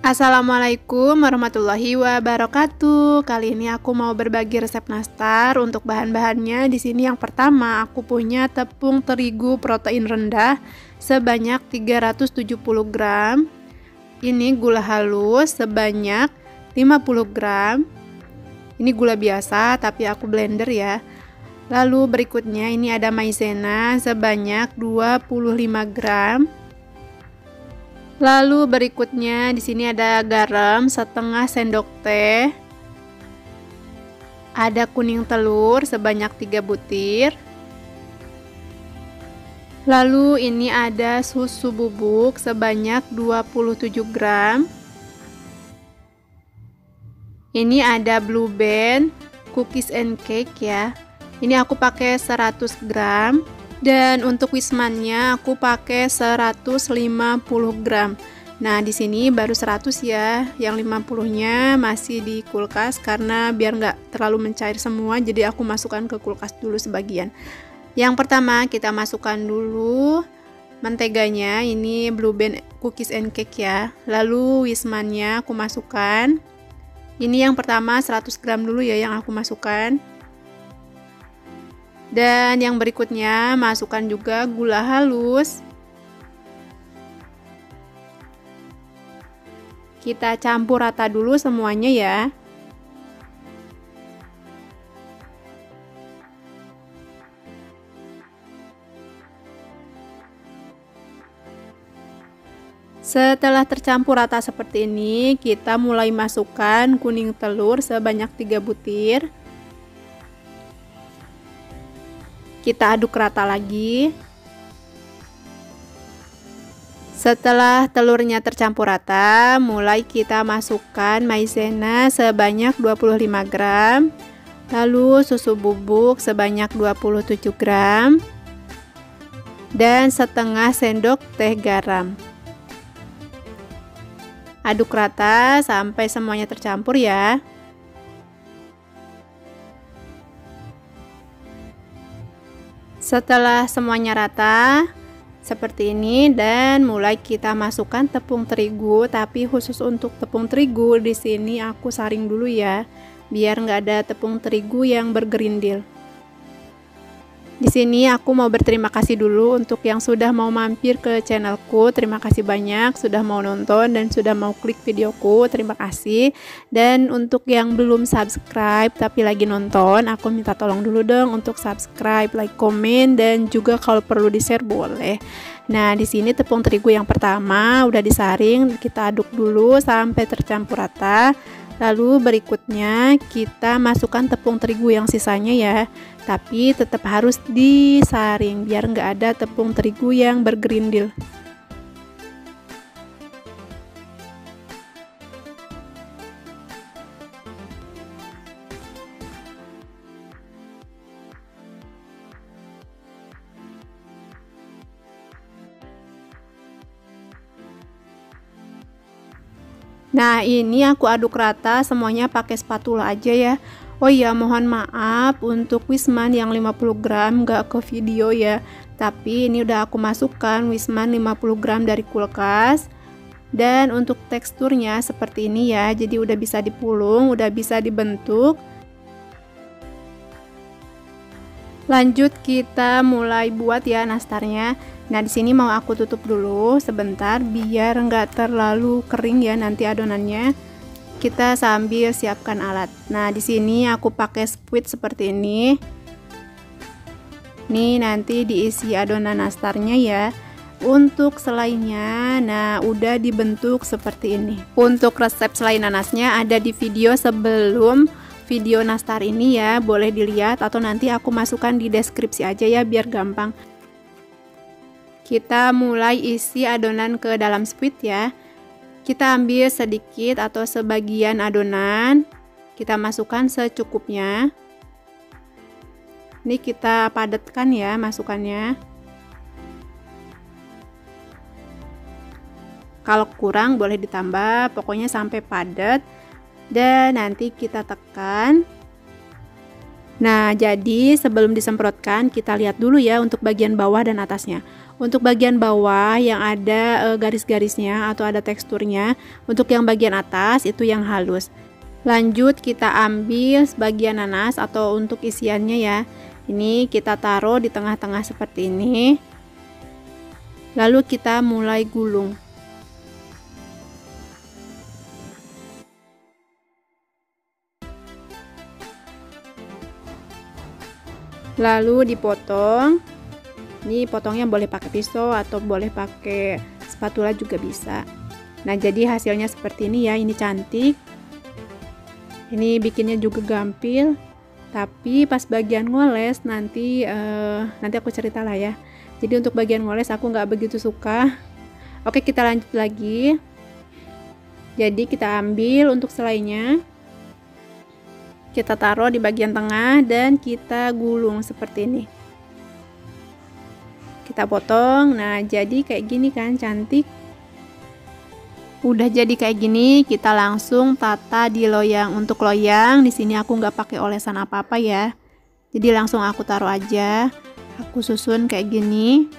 Assalamualaikum warahmatullahi wabarakatuh. Kali ini aku mau berbagi resep nastar. Untuk bahan-bahannya di sini yang pertama aku punya tepung terigu protein rendah sebanyak 370 gram. Ini gula halus sebanyak 50 gram. Ini gula biasa tapi aku blender ya. Lalu berikutnya ini ada maizena sebanyak 25 gram. Lalu berikutnya di sini ada garam setengah sendok teh. Ada kuning telur sebanyak 3 butir. Lalu ini ada susu bubuk sebanyak 27 gram. Ini ada Blue Band cookies and cake ya. Ini aku pakai 100 gram. Dan untuk wismannya aku pakai 150 gram. Nah, di sini baru 100 ya. Yang 50-nya masih di kulkas karena biar nggak terlalu mencair semua, jadi aku masukkan ke kulkas dulu sebagian. Yang pertama kita masukkan dulu menteganya, ini Blue Band cookies and cake ya. Lalu wismannya aku masukkan. Ini yang pertama 100 gram dulu ya yang aku masukkan. Dan yang berikutnya masukkan juga gula halus. Kita campur rata dulu semuanya ya. Setelah tercampur rata seperti ini, kita mulai masukkan kuning telur sebanyak 3 butir. Kita aduk rata lagi. Setelah telurnya tercampur rata, mulai kita masukkan maizena sebanyak 25 gram. Lalu susu bubuk sebanyak 27 gram. Dan setengah sendok teh garam. Aduk rata sampai semuanya tercampur ya. Setelah semuanya rata seperti ini, dan mulai kita masukkan tepung terigu, tapi khusus untuk tepung terigu di sini aku saring dulu ya, biar nggak ada tepung terigu yang bergerindil. Di sini aku mau berterima kasih dulu untuk yang sudah mau mampir ke channelku. Terima kasih banyak sudah mau nonton dan sudah mau klik videoku. Terima kasih. Dan untuk yang belum subscribe tapi lagi nonton, aku minta tolong dulu dong untuk subscribe, like, komen, dan juga kalau perlu di-share boleh. Nah, di sini tepung terigu yang pertama udah disaring, kita aduk dulu sampai tercampur rata. Lalu berikutnya kita masukkan tepung terigu yang sisanya ya, tapi tetap harus disaring biar nggak ada tepung terigu yang bergerindil. Nah, ini aku aduk rata semuanya pakai spatula aja ya. Oh iya, mohon maaf untuk wisman yang 50 gram nggak ke video ya. Tapi ini udah aku masukkan wisman 50 gram dari kulkas. Dan untuk teksturnya seperti ini ya. Jadi udah bisa dipulung, udah bisa dibentuk. Lanjut kita mulai buat ya nastarnya. Nah, di sini mau aku tutup dulu sebentar biar nggak terlalu kering ya nanti adonannya. Kita sambil siapkan alat. Nah, di sini aku pakai squid seperti ini. Nih nanti diisi adonan nastarnya ya. Untuk selainya, nah udah dibentuk seperti ini. Untuk resep selai nanasnya ada di video sebelum video nastar ini ya, boleh dilihat atau nanti aku masukkan di deskripsi aja ya biar gampang. Kita mulai isi adonan ke dalam squid ya. Kita ambil sedikit atau sebagian adonan, kita masukkan secukupnya. Ini kita padatkan ya masukannya. Kalau kurang boleh ditambah, pokoknya sampai padat. Dan nanti kita tekan. Nah, jadi sebelum disemprotkan kita lihat dulu ya untuk bagian bawah dan atasnya. Untuk bagian bawah yang ada garis-garisnya atau ada teksturnya, untuk yang bagian atas itu yang halus. Lanjut kita ambil sebagian nanas atau untuk isiannya ya. Ini kita taruh di tengah-tengah seperti ini. Lalu kita mulai gulung. Lalu dipotong. Ini potongnya boleh pakai pisau atau boleh pakai spatula juga bisa. Nah, jadi hasilnya seperti ini ya. Ini cantik. Ini bikinnya juga gampil. Tapi pas bagian ngoles nanti aku cerita lah ya. Jadi untuk bagian ngoles aku nggak begitu suka. Oke, kita lanjut lagi. Jadi kita ambil untuk selainya. Kita taruh di bagian tengah dan kita gulung seperti ini. Kita potong. Nah, jadi kayak gini kan, cantik. Udah jadi kayak gini, kita langsung tata di loyang. Untuk loyang di sini aku nggak pakai olesan apa-apa ya. Jadi langsung aku taruh aja. Aku susun kayak gini.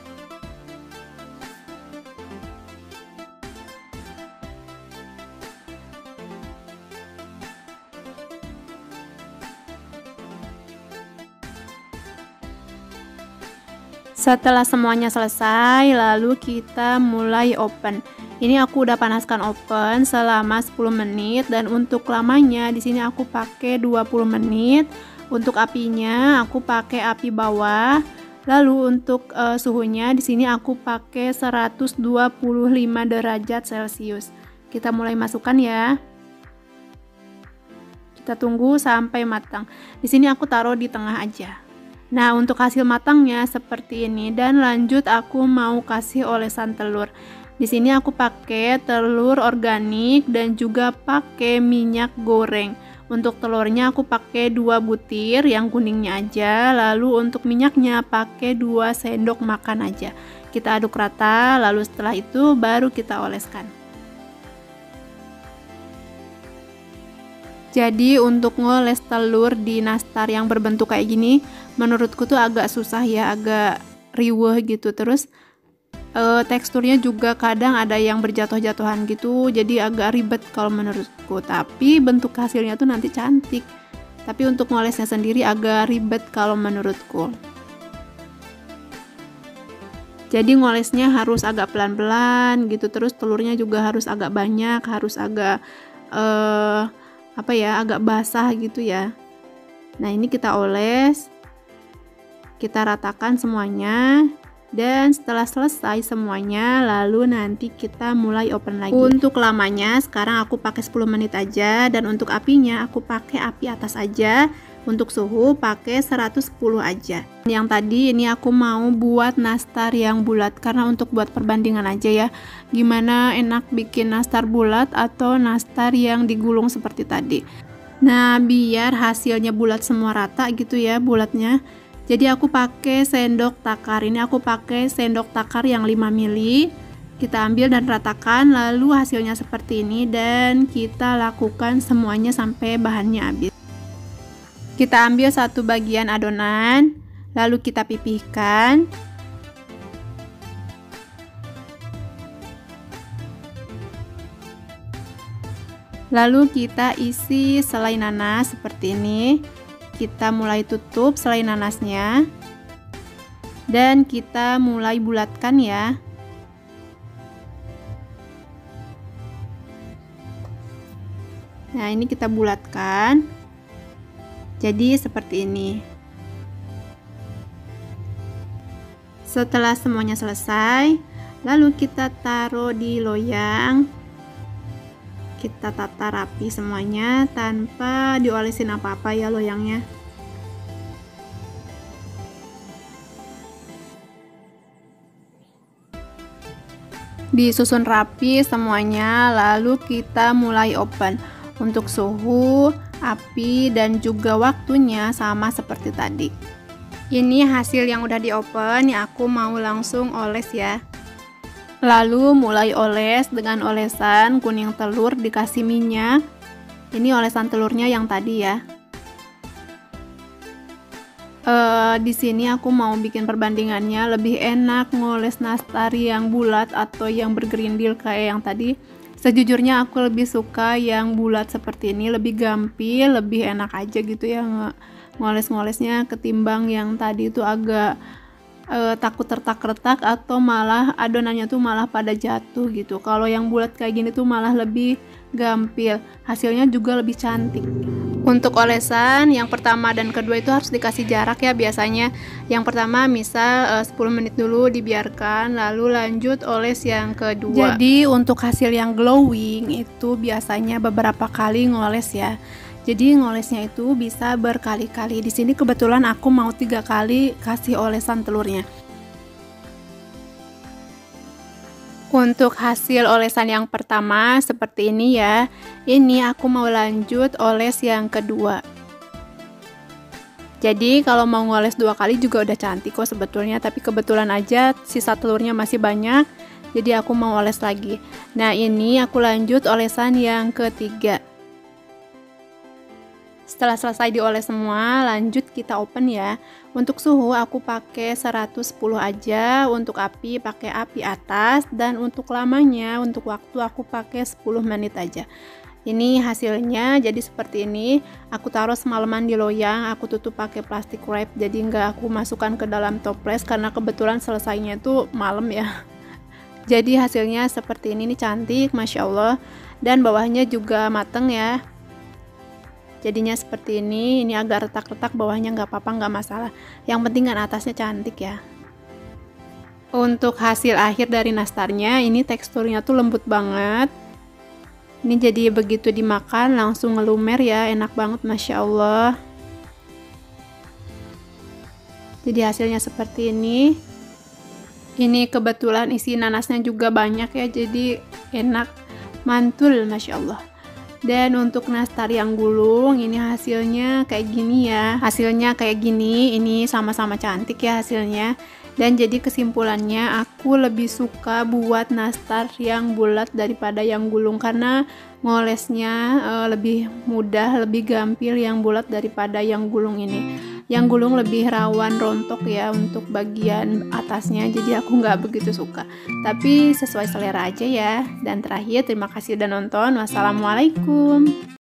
Setelah semuanya selesai, lalu kita mulai oven. Ini aku udah panaskan oven selama 10 menit dan untuk lamanya di sini aku pakai 20 menit. Untuk apinya aku pakai api bawah. Lalu untuk suhunya di sini aku pakai 125 derajat Celcius. Kita mulai masukkan ya. Kita tunggu sampai matang. Di sini aku taruh di tengah aja. Nah, untuk hasil matangnya seperti ini dan lanjut aku mau kasih olesan telur. Di sini aku pakai telur organik dan juga pakai minyak goreng. Untuk telurnya aku pakai 2 butir yang kuningnya aja, lalu untuk minyaknya pakai 2 sendok makan aja. Kita aduk rata, lalu setelah itu baru kita oleskan. Jadi untuk ngoles telur di nastar yang berbentuk kayak gini menurutku tuh agak susah ya, agak riweh gitu. Terus teksturnya juga kadang ada yang berjatuh-jatuhan gitu, jadi agak ribet kalau menurutku. Tapi bentuk hasilnya tuh nanti cantik. Tapi untuk ngolesnya sendiri agak ribet kalau menurutku. Jadi ngolesnya harus agak pelan-pelan gitu. Terus telurnya juga harus agak banyak, harus agak agak basah gitu ya. Nah, ini kita oles, kita ratakan semuanya, dan setelah selesai semuanya lalu nanti kita mulai oven lagi. Untuk lamanya sekarang aku pakai 10 menit aja, dan untuk apinya aku pakai api atas aja. Untuk suhu pakai 110 aja. Yang tadi ini aku mau buat nastar yang bulat, karena untuk buat perbandingan aja ya, gimana enak bikin nastar bulat atau nastar yang digulung seperti tadi. Nah, biar hasilnya bulat semua rata gitu ya bulatnya. Jadi aku pakai sendok takar. Ini aku pakai sendok takar yang 5 mili. Kita ambil dan ratakan, lalu hasilnya seperti ini, dan kita lakukan semuanya sampai bahannya habis. Kita ambil satu bagian adonan, lalu kita pipihkan. Lalu kita isi selai nanas seperti ini. Kita mulai tutup selai nanasnya. Dan kita mulai bulatkan ya. Nah, ini kita bulatkan. Jadi seperti ini. Setelah semuanya selesai, lalu kita taruh di loyang. Kita tata rapi semuanya tanpa diolesin apa-apa ya loyangnya. Disusun rapi semuanya, lalu kita mulai oven. Untuk suhu, api, dan juga waktunya sama seperti tadi. Ini hasil yang udah di oven, ya aku mau langsung oles ya. Lalu mulai oles dengan olesan kuning telur dikasih minyak. Ini olesan telurnya yang tadi ya. Di sini aku mau bikin perbandingannya, lebih enak ngoles nastar yang bulat atau yang bergerindil kayak yang tadi. Sejujurnya aku lebih suka yang bulat seperti ini, lebih gampil, lebih enak aja gitu ya ngoles-ngolesnya, ketimbang yang tadi itu agak takut retak-retak atau malah adonannya tuh malah pada jatuh gitu. Kalau yang bulat kayak gini tuh malah lebih gampil, hasilnya juga lebih cantik. Untuk olesan yang pertama dan kedua itu harus dikasih jarak ya biasanya. Yang pertama misal 10 menit dulu dibiarkan, lalu lanjut oles yang kedua. Jadi untuk hasil yang glowing itu biasanya beberapa kali ngoles ya. Jadi ngolesnya itu bisa berkali-kali. Di sini kebetulan aku mau 3 kali kasih olesan telurnya. Untuk hasil olesan yang pertama seperti ini ya. Ini aku mau lanjut oles yang kedua. Jadi kalau mau ngoles 2 kali juga udah cantik kok sebetulnya, tapi kebetulan aja sisa telurnya masih banyak. Jadi aku mau oles lagi. Nah, ini aku lanjut olesan yang ketiga. Setelah selesai dioles semua, lanjut kita open ya. Untuk suhu aku pakai 110 aja, untuk api pakai api atas, dan untuk lamanya, untuk waktu aku pakai 10 menit aja. Ini hasilnya jadi seperti ini. Aku taruh semalaman di loyang, aku tutup pakai plastik wrap, jadi nggak aku masukkan ke dalam toples karena kebetulan selesainya itu malam ya. Jadi hasilnya seperti ini nih, cantik, masya Allah, dan bawahnya juga mateng ya. Jadinya seperti ini agak retak-retak, bawahnya nggak apa-apa, nggak masalah. Yang penting kan atasnya cantik ya. Untuk hasil akhir dari nastarnya, ini teksturnya tuh lembut banget. Ini jadi begitu dimakan langsung ngelumer ya, enak banget, masya Allah. Jadi hasilnya seperti ini. Ini kebetulan isi nanasnya juga banyak ya, jadi enak, mantul, masya Allah. Dan untuk nastar yang gulung ini hasilnya kayak gini ya. Hasilnya kayak gini, ini sama-sama cantik ya hasilnya. Dan jadi kesimpulannya aku lebih suka buat nastar yang bulat daripada yang gulung karena ngolesnya lebih mudah, lebih gampil yang bulat daripada yang gulung ini. Yang gulung lebih rawan rontok ya untuk bagian atasnya, jadi aku nggak begitu suka. Tapi sesuai selera aja ya. Dan terakhir, terima kasih udah nonton. Wassalamualaikum.